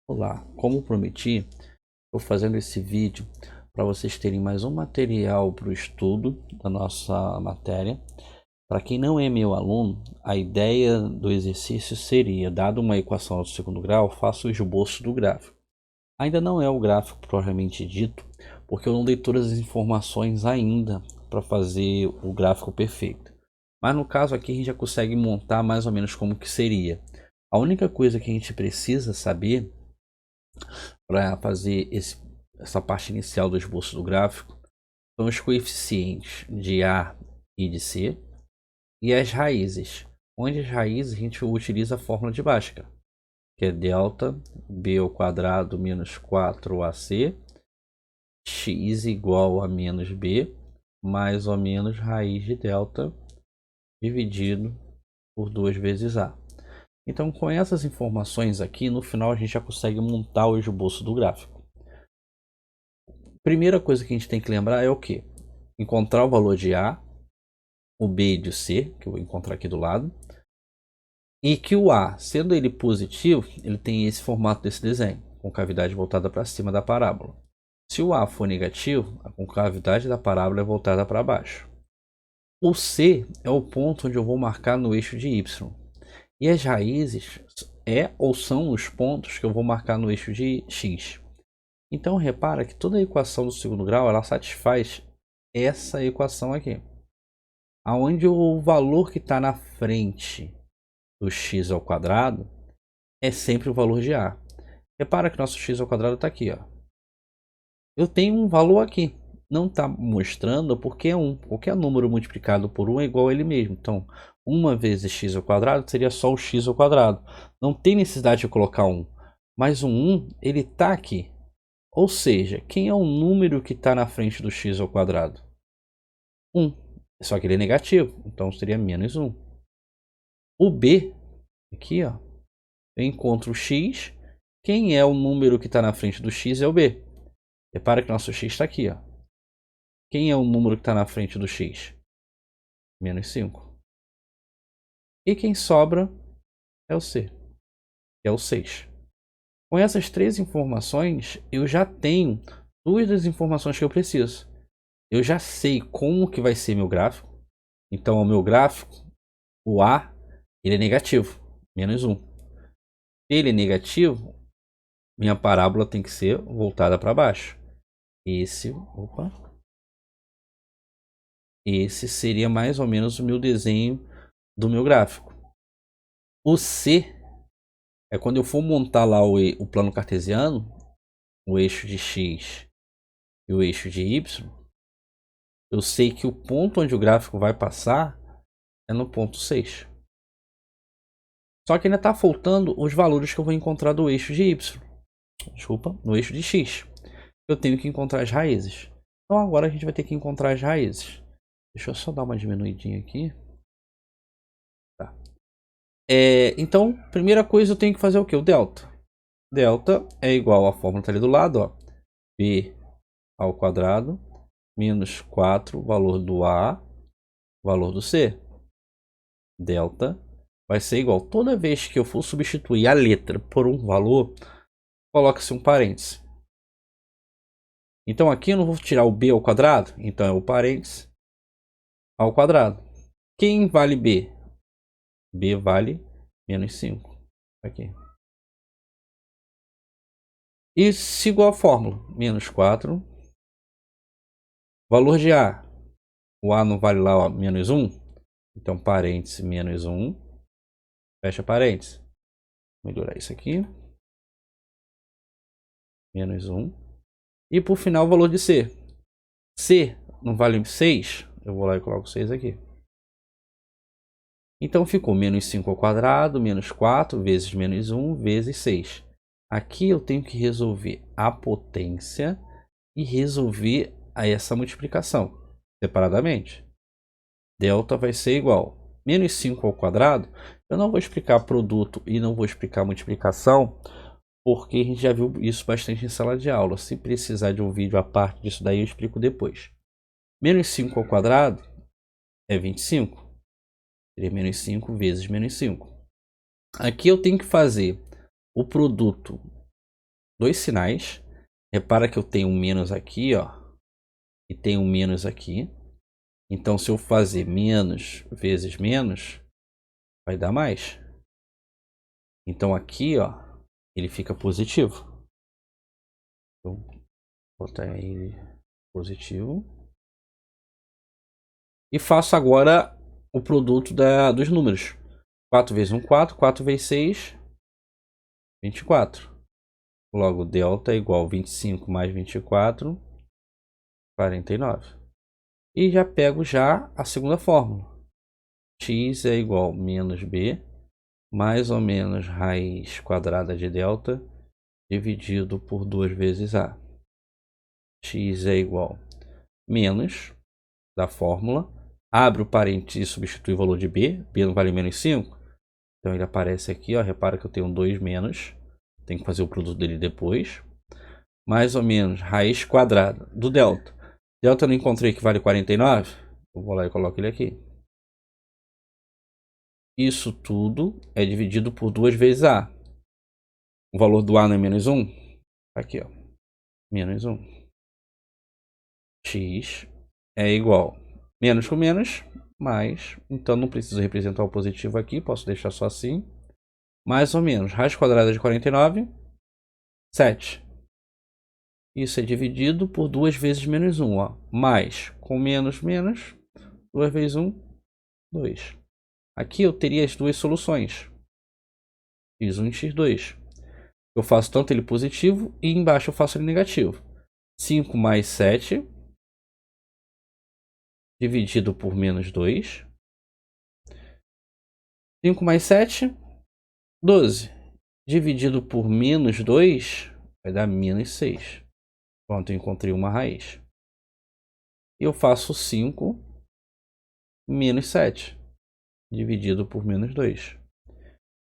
Olá, como prometi, estou fazendo esse vídeo para vocês terem mais um material para o estudo da nossa matéria. Para quem não é meu aluno, a ideia do exercício seria, dado uma equação do segundo grau, faça o esboço do gráfico. Ainda não é o gráfico propriamente dito, porque eu não dei todas as informações ainda para fazer o gráfico perfeito. Mas no caso aqui a gente já consegue montar mais ou menos como que seria. A única coisa que a gente precisa saber para fazer essa parte inicial do esboço do gráfico são os coeficientes de A e de C e as raízes. Onde as raízes a gente utiliza a fórmula de Bhaskara, que é delta B ao quadrado menos 4AC x igual a menos B mais ou menos raiz de delta dividido por 2 vezes A. Então, com essas informações aqui, no final a gente já consegue montar o esboço do gráfico. Primeira coisa que a gente tem que lembrar é o que? Encontrar o valor de A, o B e de C, que eu vou encontrar aqui do lado, e que o A, sendo ele positivo, ele tem esse formato desse desenho, com cavidade voltada para cima da parábola. Se o A for negativo, a concavidade da parábola é voltada para baixo. O C é o ponto onde eu vou marcar no eixo de Y. E as raízes ou são os pontos que eu vou marcar no eixo de X. Então repara que toda a equação do segundo grau ela satisfaz essa equação aqui, aonde o valor que está na frente do x ao quadrado é sempre o valor de A. Repara que nosso x ao quadrado está aqui, ó. Eu tenho um valor aqui, não está mostrando porque é 1. Qualquer número multiplicado por 1 é igual a ele mesmo. Então, 1 vezes x ao quadrado seria só o x ao quadrado. Não tem necessidade de colocar 1. Mas o 1 ele está aqui. Ou seja, quem é o número que está na frente do x ao quadrado? 1. Só que ele é negativo, então seria menos 1. O B, aqui ó, eu encontro o x. Quem é o número que está na frente do x é o B. Repara que nosso x está aqui. Ó. Quem é o número que está na frente do x? Menos 5. E quem sobra é o C, que é o 6. Com essas três informações, eu já tenho duas das informações que eu preciso. Eu já sei como que vai ser meu gráfico. Então, o meu gráfico, o A, ele é negativo, menos 1. Se ele é negativo, minha parábola tem que ser voltada para baixo. Esse seria mais ou menos o meu desenho do meu gráfico. O C é quando eu for montar lá o plano cartesiano, o eixo de X e o eixo de Y, eu sei que o ponto onde o gráfico vai passar é no ponto 6. Só que ainda está faltando os valores que eu vou encontrar do eixo de Y. Desculpa, no eixo de X. Eu tenho que encontrar as raízes. Então agora a gente vai ter que encontrar as raízes. Deixa eu só dar uma diminuidinha aqui. Tá. Então, primeira coisa eu tenho que fazer o que? O delta. Delta é igual à fórmula tá ali do lado, ó. B ao quadrado menos 4, valor do A, valor do C. Delta vai ser igual. Toda vez que eu for substituir a letra por um valor, coloca-se um parêntese. Então aqui eu não vou tirar o B ao quadrado, então é o parêntese ao quadrado. Quem vale B? B vale menos 5. Aqui. E sigo a fórmula. Menos 4. Valor de A. O A não vale lá, ó, menos 1. Então parêntese menos 1. Fecha parêntese. Vou melhorar isso aqui. Menos 1. E por final o valor de C. C não vale 6. Eu vou lá e coloco 6 aqui. Então ficou menos 5 ao quadrado, menos 4 vezes menos 1 vezes 6. Aqui eu tenho que resolver a potência e resolver essa multiplicação separadamente. Delta vai ser igual a menos 5 ao quadrado. Eu não vou explicar produto e não vou explicar multiplicação, porque a gente já viu isso bastante em sala de aula. Se precisar de um vídeo à parte disso daí, eu explico depois. Menos 5 ao quadrado é 25. Seria menos 5 vezes menos 5. Aqui eu tenho que fazer o produto dois sinais. Repara que eu tenho um menos aqui, ó, e tenho um menos aqui. Então, se eu fazer menos vezes menos, vai dar mais. Então, aqui, ó, ele fica positivo. Então, vou botar ele positivo. E faço agora o produto dos números. 4 vezes 1, 4. 4 vezes 6, 24. Logo, delta é igual a 25 mais 24, 49. E já pego já a segunda fórmula. X é igual a menos b, mais ou menos raiz quadrada de delta, dividido por 2 vezes a. X é igual a menos da fórmula. Abre o parênteses e substitui o valor de b. B não vale menos 5. Então ele aparece aqui, ó. Repara que eu tenho 2 menos. Tem que fazer o produto dele depois. Mais ou menos raiz quadrada do delta. Delta eu não encontrei que vale 49. Eu vou lá e coloco ele aqui. Isso tudo é dividido por 2 vezes a. O valor do a não é menos 1? Aqui, ó. Menos 1. X é igual. Menos com menos, mais. Então não preciso representar o positivo aqui. Posso deixar só assim. Mais ou menos. Raiz quadrada de 49. 7. Isso é dividido por 2 vezes menos 1. Ó. Mais com menos, menos. 2 vezes 1, 2. Aqui eu teria as duas soluções. X1 e x2. Eu faço tanto ele positivo e embaixo eu faço ele negativo. 5 mais 7 dividido por menos 2. 5 mais 7, 12. Dividido por menos 2 vai dar menos 6. Pronto, eu encontrei uma raiz. Eu faço 5 menos 7 dividido por menos 2.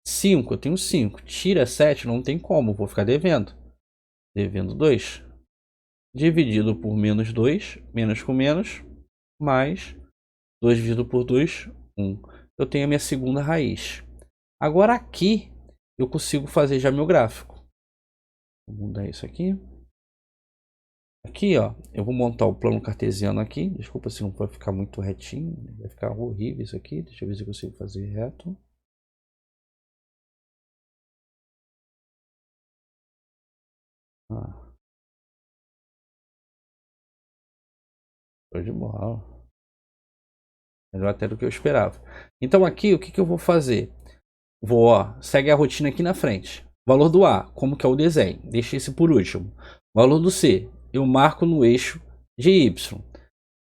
5, eu tenho 5. Tira 7, não tem como, vou ficar devendo. Devendo 2. Dividido por menos 2, menos com menos, mais 2 dividido por 2, 1. Eu tenho a minha segunda raiz. Agora aqui, eu consigo fazer já meu gráfico. Vou mudar isso aqui. Aqui, ó, eu vou montar o plano cartesiano aqui. Desculpa se não vai ficar muito retinho. Vai ficar horrível isso aqui. Deixa eu ver se eu consigo fazer reto. Show de bola. Melhor até do que eu esperava. Então aqui, o que eu vou fazer? Vou, ó, segue a rotina aqui na frente. Valor do A, como que é o desenho? Deixa esse por último. Valor do C, eu marco no eixo de Y.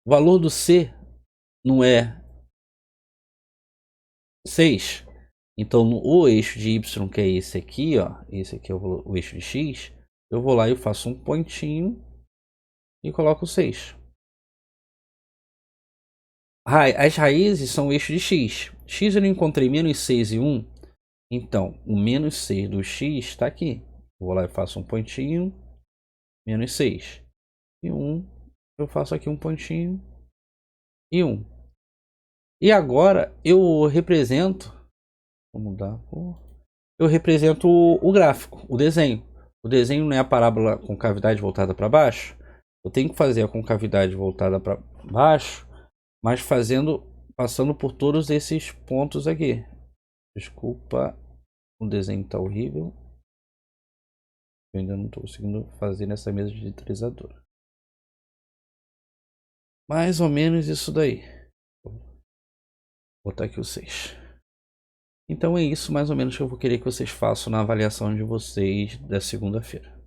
O valor do C não é 6. Então, no eixo de Y, que é esse aqui, ó, esse aqui é o eixo de X, eu vou lá e faço um pontinho e coloco 6. As raízes são o eixo de X. X eu não encontrei menos 6 e 1. Então, o menos 6 do X está aqui. Eu vou lá e faço um pontinho, menos 6. E 1, eu faço aqui um pontinho e 1. E agora eu represento, vou mudar, eu represento o gráfico, o desenho. O desenho não é a parábola com cavidade voltada para baixo. Eu tenho que fazer a concavidade voltada para baixo, mas passando por todos esses pontos aqui. Desculpa, o desenho está horrível. Eu ainda não estou conseguindo fazer nessa mesa digitalizadora. Mais ou menos isso daí. Vou botar aqui o 6. Então é isso mais ou menos que eu vou querer que vocês façam na avaliação de vocês da segunda-feira.